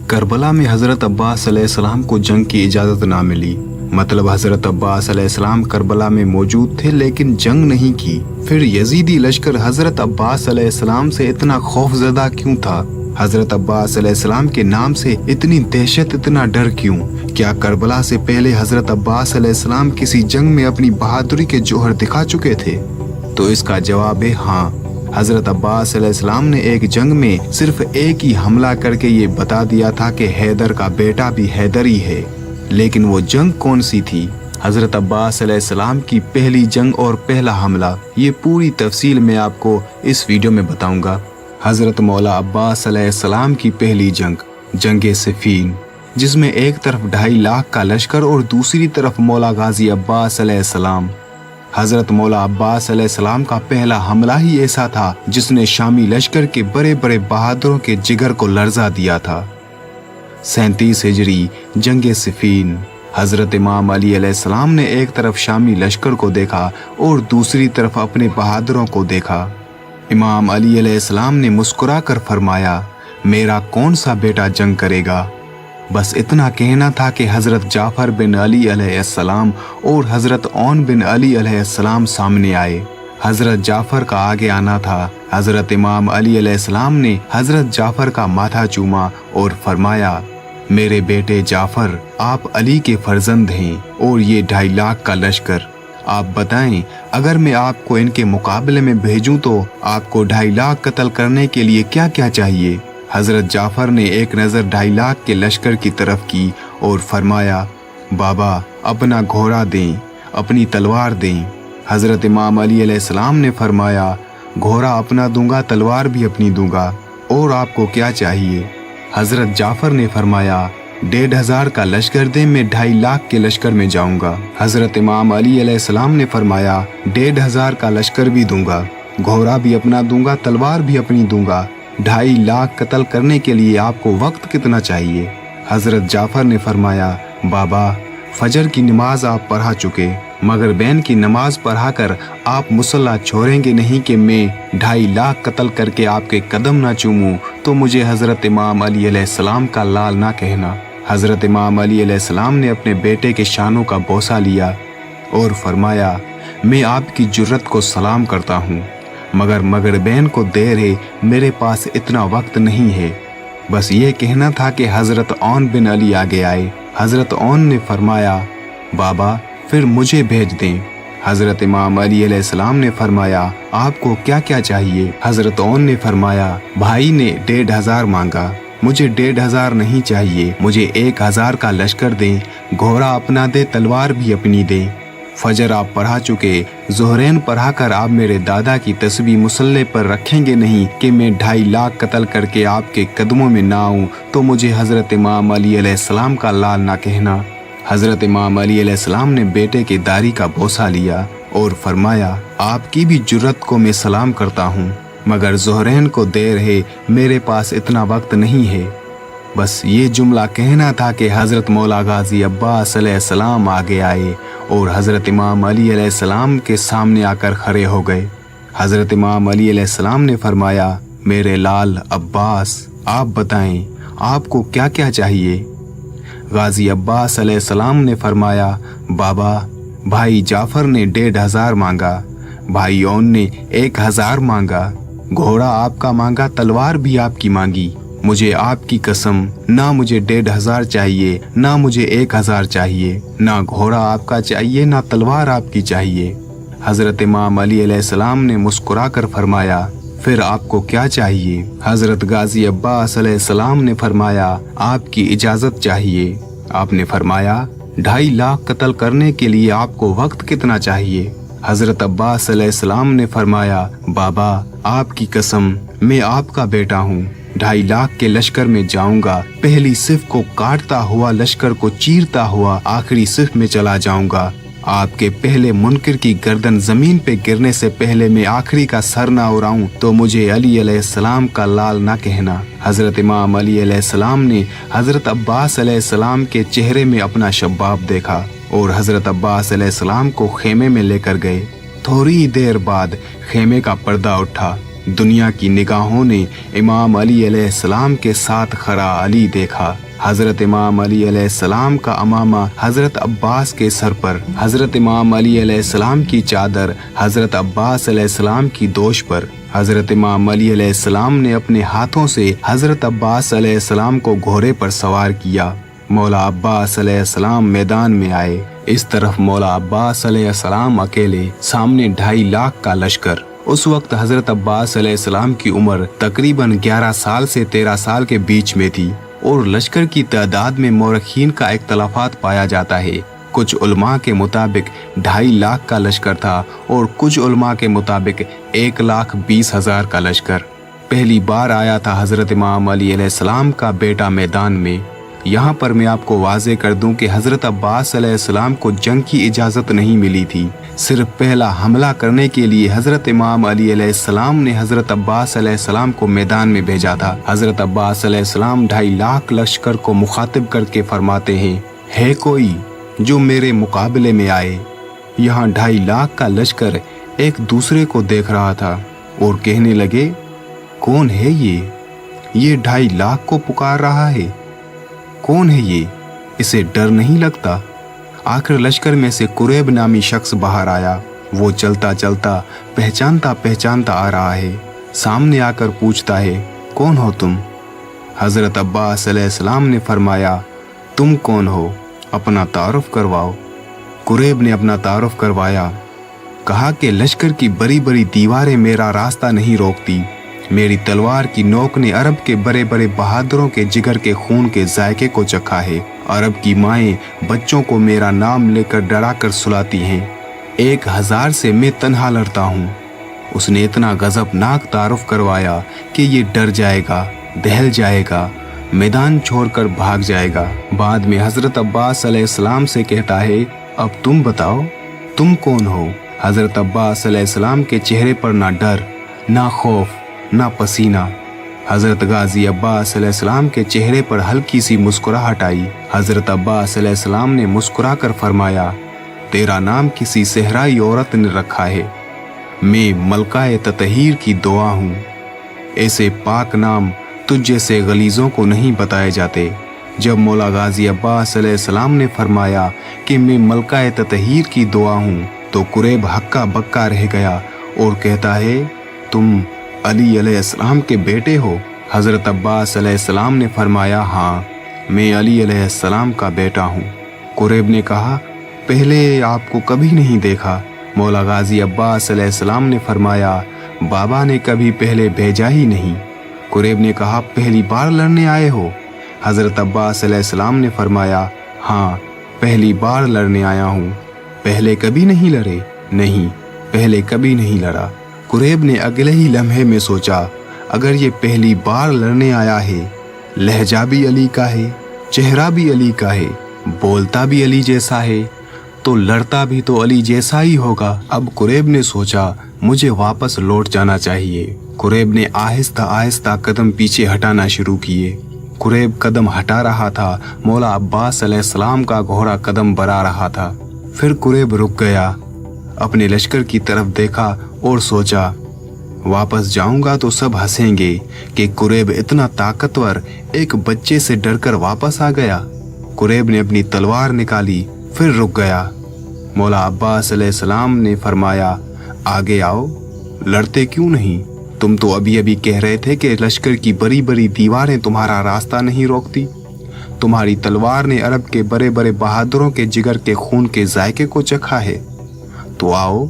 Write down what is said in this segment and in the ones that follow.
Karbala में हज़रत अब्बास अलैहिस्सलाम को जंग की इजाज़त ना मिली। मतलब हज़रत अब्बास अलैहिस्सलाम करबला में मौजूद थे लेकिन जंग नहीं की। फिर यजीदी लश्कर हज़रत अब्बास अलैहिस्सलाम से इतना खौफज़दा क्यों था? हज़रत अब्बास अलैहिस्सलाम के नाम से इतनी दहशत, इतना डर क्यों? क्या करबला से पहले हज़रत अब्बास अलैहिस्सलाम किसी जंग में अपनी बहादुरी के जौहर दिखा चुके थे? तो इसका जवाब है हाँ। हज़रत अब्बास अलैहिस्सलाम ने एक जंग में सिर्फ एक ही हमला करके ये बता दिया था कि हैदर का बेटा भी हैदर ही है। लेकिन वो जंग कौन सी थी? हज़रत अब्बास अलैहिस्सलाम की पहली जंग और पहला हमला, ये पूरी तफसील मैं आपको इस वीडियो में बताऊंगा। हज़रत मौला अब्बास अलैहिस्सलाम की पहली जंग, जंग सिफ़ीन, जिसमें एक तरफ 2.5 लाख का लश्कर और दूसरी तरफ मौला गाजी अब्बास अलैहिस्सलाम। हज़रत मौला अब्बास अलैहिस्सलाम का पहला हमला ही ऐसा था जिसने शामी लश्कर के बड़े बड़े बहादुरों के जिगर को लर्जा दिया था। 37 हिजरी, जंग सिफ़ीन। हज़रत इमाम अली अलैहिस्सलाम ने एक तरफ शामी लश्कर को देखा और दूसरी तरफ अपने बहादुरों को देखा। इमाम अली अलैहिस्सलाम ने मुस्कुरा कर फरमाया, मेरा कौन सा बेटा जंग करेगा? बस इतना कहना था कि हज़रत जाफ़र बिन अली अलैहिस्सलाम और हज़रत ओन बिन अली अलैहिस्सलाम सामने आए। हज़रत जाफ़र का आगे आना था। हज़रत इमाम अली अलैहिस्सलाम ने हज़रत जाफ़र का माथा चूमा और फरमाया, मेरे बेटे जाफ़र, आप अली के फर्जंद हैं और ये 2.5 लाख का लश्कर, आप बताएं अगर मैं आपको इनके मुकाबले में भेजूं तो आपको 2.5 लाख कत्ल करने के लिए क्या क्या चाहिए? हज़रत जाफ़र ने एक नज़र 2.5 लाख के लश्कर की तरफ की और फरमाया, बाबा अपना घोड़ा दें, अपनी तलवार दें। हज़रत इमाम अली अलैहिस्सलाम ने फरमाया, घोड़ा अपना दूंगा, तलवार भी अपनी दूंगा, और आपको क्या चाहिए? हज़रत जाफ़र ने फरमाया, 1,500 का लश्कर दें, मैं 2.5 लाख के लश्कर में जाऊंगा। हज़रत इमाम अली अलैहिस्सलाम ने फरमाया, 1,500 का लश्कर भी दूंगा, घोड़ा भी अपना दूंगा, तलवार भी अपनी दूंगा। 2.5 लाख कत्ल करने के लिए आपको वक्त कितना चाहिए? हज़रत जाफ़र ने फरमाया, बाबा फजर की नमाज आप पढ़ा चुके, मगर बैन की नमाज पढ़ा कर आप मुसल्ला छोड़ेंगे नहीं कि मैं 2.5 लाख कत्ल करके आपके कदम ना चूमूं, तो मुझे हज़रत इमाम अली अलैहिस्सलाम का लाल ना कहना। हज़रत इमाम अली अलैहिस्सलाम ने अपने बेटे के शानों का बोसा लिया और फरमाया, मैं आपकी जुर्रत को सलाम करता हूँ, मगर बैन को देर है, मेरे पास इतना वक्त नहीं है। बस ये कहना था कि हज़रत ओन बिन अली आगे आए। हज़रत ओन ने फरमाया, बाबा फिर मुझे भेज दें। हज़रत इमाम अली अलैहिस्सलाम ने फरमाया, आपको क्या क्या चाहिए? हज़रत ओन ने फरमाया, भाई ने 1,500 मांगा, मुझे 1,500 नहीं चाहिए, मुझे 1,000 का लश्कर दें, घोड़ा अपना दे, तलवार भी अपनी दें। फजर आप पढ़ा चुके, ज़ोहरैन पढ़ा कर आप मेरे दादा की तस्बीह मुसल्ले पर रखेंगे नहीं कि मैं 2.5 लाख कत्ल करके आपके कदमों में ना आऊँ, तो मुझे हज़रत इमाम अली अलैहिस्सलाम का लाल ना कहना। हज़रत इमाम अली अलैहिस्सलाम ने बेटे के दाढ़ी का बोसा लिया और फरमाया, आपकी भी जुर्रत को मैं सलाम करता हूँ, मगर ज़ोहरैन को देर है, मेरे पास इतना वक्त नहीं है। बस ये जुमला कहना था कि हज़रत मौला गाजी अब्बास अलैहिस्सलाम आगे आए और हज़रत इमाम अली अलैहिस्सलाम के सामने आकर खड़े हो गए। हज़रत इमाम अली अलैहिस्सलाम ने फरमाया, मेरे लाल अब्बास, आप बताएं आपको क्या क्या चाहिए? गाजी अब्बास अलैहिस्सलाम ने फरमाया, बाबा भाई जाफ़र ने 1,500 मांगा, भाई ओन ने 1,000 मांगा, घोड़ा आपका मांगा, तलवार भी आपकी मांगी। मुझे आपकी कसम, ना मुझे 1,500 चाहिए, ना मुझे 1,000 चाहिए, ना घोड़ा आपका चाहिए, ना तलवार आपकी चाहिए। हज़रत इमाम अली अलैहिस्सलाम ने मुस्कुरा कर फरमाया, फिर आपको क्या चाहिए? हज़रत गाजी अब्बास अलैहिस्सलाम ने फरमाया, आपकी इजाज़त चाहिए। आपने फरमाया, 2.5 लाख कत्ल करने के लिए आपको वक्त कितना चाहिए? हज़रत अब्बास अलैहिस्सलाम ने फरमाया, बाबा आपकी कसम, मैं आपका बेटा हूँ, 2.5 लाख के लश्कर में जाऊंगा, पहली सिफ को काटता हुआ, लश्कर को चीरता हुआ आखिरी सिफ में चला जाऊंगा। आपके पहले मुनकिर की गर्दन जमीन पे गिरने से पहले मैं आखिरी का सर ना उड़ाऊं, तो मुझे अली अलैहिस्सलाम का लाल ना कहना। हज़रत इमाम अली अलैहिस्सलाम ने हज़रत अब्बास अलैहिस्सलाम के चेहरे में अपना शबाब देखा और हज़रत अब्बास अलैहिस्सलाम को खेमे में लेकर गए। थोड़ी ही देर बाद खेमे का पर्दा उठा दुनिया की निगाहों ने इमाम अली अलैहिस्सलाम के साथ खड़ा अली देखा। हजरत इमाम अली अलैहिस्सलाम का अमामा हजरत अब्बास के सर पर, हजरत इमाम अली अलैहिस्सलाम की चादर हजरत अब्बास अलैहिस्सलाम की दोश पर। हजरत इमाम अली अलैहिस्सलाम ने अपने हाथों से हजरत अब्बास अलैहिस्सलाम को घोड़े पर सवार किया। मौला अब्बास अलैहिस्सलाम मैदान में आए। इस तरफ मौला अब्बास अलैहिस्सलाम अकेले, सामने 2.5 लाख का लश्कर। उस वक्त हजरत अब्बास अलैहिस्सलाम की उम्र तकरीबन 11 साल से 13 साल के बीच में थी और लश्कर की तादाद में मौरखीन का इख्तलाफात पाया जाता है। कुछ उलमा के मुताबिक 2.5 लाख का लश्कर था और कुछ उलमा के मुताबिक 1,20,000 का लश्कर। पहली बार आया था हजरत इमाम अली अलैहिस्सलाम का बेटा मैदान में। यहाँ पर मैं आपको वाज़े कर दूं कि हजरत अब्बास अलैहिस्सलाम को जंग की इजाज़त नहीं मिली थी। सिर्फ पहला हमला करने के लिए हजरत इमाम अली अलैहिस्सलाम ने हजरत अब्बास अलैहिस्सलाम को मैदान में भेजा था। हजरत अब्बास अलैहिस्सलाम 2.5 लाख लश्कर को मुखातिब करके फरमाते हैं, है कोई जो मेरे मुकाबले में आए। यहाँ 2.5 लाख का लश्कर एक दूसरे को देख रहा था और कहने लगे, कौन है ये 2.5 लाख को पुकार रहा है, कौन है ये, इसे डर नहीं लगता। आखिर लश्कर में से कुरैब नामी शख्स बाहर आया। वो चलता चलता पहचानता पहचानता आ रहा है। सामने आकर पूछता है, कौन हो तुम? हजरत अब्बास अलैहिस्सलाम ने फरमाया, तुम कौन हो, अपना तारुफ करवाओ। कुरैब ने अपना तारुफ करवाया। कहा कि लश्कर की बड़ी बड़ी दीवारें मेरा रास्ता नहीं रोकती। मेरी तलवार की नोक ने अरब के बड़े बड़े बहादुरों के जिगर के खून के जायके को चखा है। अरब की माएं बच्चों को मेरा नाम लेकर डरा कर सुलाती हैं। 1000 से मैं तन्हा लड़ता हूँ। उसने इतना गजबनाक तारुफ करवाया कि ये डर जाएगा, दहल जाएगा, मैदान छोड़कर भाग जाएगा। बाद में हजरत अब्बास अलैहिस्सलाम से कहता है, अब तुम बताओ, तुम कौन हो? हजरत अब्बास अलैहिस्सलाम के चेहरे पर ना डर, ना खौफ, ना पसीना। हजरत गाजी अब्बास अलैहिस्सलाम के चेहरे पर हल्की सी मुस्कुराहट आई। हजरत अब्बास अलैहिस्सलाम ने मुस्कुराकर फरमाया, तेरा नाम किसी सहराई औरत ने रखा है। मैं मलकाए ततहीर की दुआ हूँ। ऐसे पाक नाम तुझ जैसे गलीजों को नहीं बताए जाते। जब मौला गाजी अब्बास अलैहिस्सलाम ने फरमाया कि मैं मलकाए ततहीर की दुआ हूँ, तो कुरैब हक्का बक्का रह गया और कहता है, तुम अली अलैहिस्सलाम के बेटे हो? हजरत अब्बास अलैहिस्सलाम ने फरमाया, हाँ, मैं अली अलैहिस्सलाम का बेटा हूँ। कुरैब ने कहा, पहले आपको कभी नहीं देखा। मौला गाजी अब्बास अलैहिस्सलाम ने फरमाया, बाबा ने कभी पहले भेजा ही नहीं। कुरैब ने कहा, पहली बार लड़ने आए हो? हजरत अब्बास अलैहिस्सलाम ने फरमाया, हाँ, पहली बार लड़ने आया हूँ। पहले कभी नहीं लड़े? नहीं, पहले कभी नहीं लड़ा। कुरैब ने अगले ही लम्हे में सोचा, अगर ये पहली बार लड़ने आया है, लहजा भी अली का है, चेहरा भी अली का है, बोलता भी अली जैसा है, तो लड़ता भी तो अली जैसा ही होगा। अब कुरैब ने सोचा, मुझे वापस लौट जाना चाहिए। कुरैब ने आहिस्ता आहिस्ता कदम पीछे हटाना शुरू किए। कुरैब कदम हटा रहा था, मौला अब्बास अलैहिस्सलाम का घोड़ा कदम बढ़ा रहा था। फिर कुरैब रुक गया, अपने लश्कर की तरफ देखा और सोचा, वापस जाऊंगा तो सब हंसेंगे कि कुरैब इतना ताकतवर एक बच्चे से डरकर वापस आ गया। कुरैब ने अपनी तलवार निकाली, फिर रुक गया। मौला अब्बास अलैहिस्सलाम ने फरमाया, आगे आओ, लड़ते क्यों नहीं? तुम तो अभी अभी कह रहे थे कि लश्कर की बड़ी बड़ी दीवारें तुम्हारा रास्ता नहीं रोकती। तुम्हारी तलवार ने अरब के बड़े बड़े बहादुरों के जिगर के खून के जायके को चखा है। तो आओ,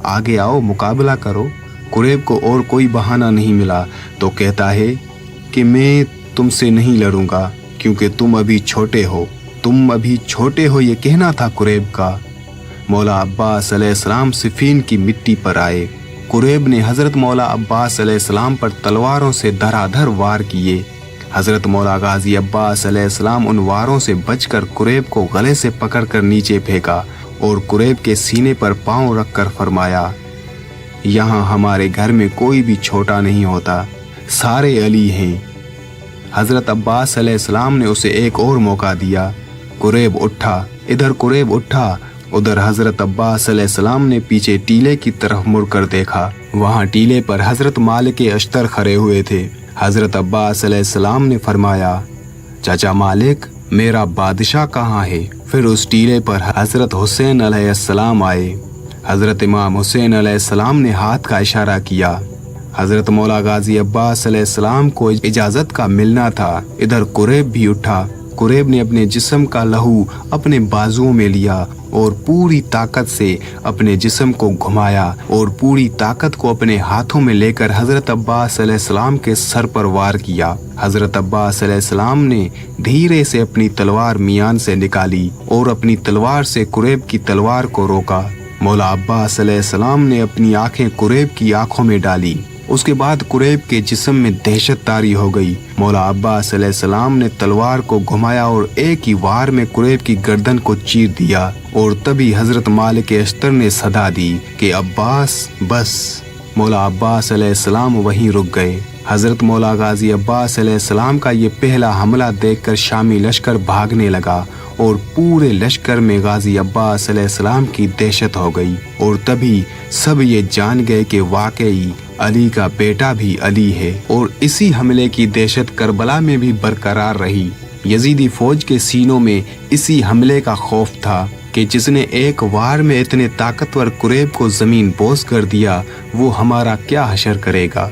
आगे आओ, मुकाबला करो। कुरैब को और कोई बहाना नहीं मिला तो कहता है कि मैं तुमसे नहीं लड़ूंगा क्योंकि तुम अभी छोटे हो। तुम अभी छोटे हो, ये कहना था कुरैब का। मौला अब्बास अलैहिस्सलाम सिफीन की मिट्टी पर आए। कुरैब ने हजरत मौला अब्बास अलैहिस्सलाम पर तलवारों से धराधर वार किए। हजरत मौला गाजी अब्बास अलैहिस्सलाम उन वारों से बचकर कुरैब को गले से पकड़कर नीचे फेंका और कुरैब के सीने पर पांव रखकर फरमाया, यहाँ हमारे घर में कोई भी छोटा नहीं होता, सारे अली हैं। हजरत अब्बास अलैहिस्सलाम ने उसे एक और मौका दिया। कुरैब उठा, इधर कुरैब उठा ادھر حضرت عباس علیہ السلام نے پیچھے ٹیلے کی طرف مڑ کر دیکھا، وہاں ٹیلے پر حضرت مالک اشتر کھڑے ہوئے تھے۔ حضرت عباس علیہ السلام نے فرمایا، چچا مالک، میرا بادشاہ کہاں ہے؟ پھر اس ٹیلے پر حضرت حسین علیہ السلام آئے۔ حضرت امام حسین علیہ السلام نے ہاتھ کا اشارہ کیا۔ حضرت مولا غازی عباس علیہ السلام کو اجازت کا ملنا تھا۔ ادھر قریب بھی اٹھا۔ قریب نے اپنے جسم کا لہو اپنے بازوؤں میں لیا اور پوری طاقت سے اپنے جسم کو گھمایا اور پوری طاقت کو اپنے ہاتھوں میں لے کر حضرت عباس علیہ السلام کے سر پر وار کیا۔ حضرت عباس علیہ السلام نے دھیرے سے اپنی تلوار میان سے نکالی اور اپنی تلوار سے قریب کی تلوار کو روکا۔ مولا عباس علیہ السلام نے اپنی آنکھیں قریب کی آنکھوں میں ڈالی۔ اس کے بعد قریب کے جسم میں دہشت طاری ہو گئی۔ مولا عباس علیہ السلام نے تلوار کو گھمایا اور ایک ہی وار میں قریب کی گردن کو چیر دیا، اور تبھی حضرت مالک اشتر نے صدا دی کہ عباس بس۔ مولا عباس علیہ السلام وہیں رک گئے۔ حضرت مولا غازی عباس علیہ السلام کا یہ پہلا حملہ دیکھ کر شامی لشکر بھاگنے لگا اور پورے لشکر میں غازی عباس علیہ السلام کی دہشت ہو گئی، اور تبھی سب یہ جان گئے کہ واقعی علی کا بیٹا بھی علی ہے، اور اسی حملے کی دہشت کربلا میں بھی برقرار رہی۔ یزیدی فوج کے سینوں میں اسی حملے کا خوف تھا کہ جس نے ایک وار میں اتنے طاقتور قریب کو زمین بوس کر دیا، وہ ہمارا کیا حشر کرے گا۔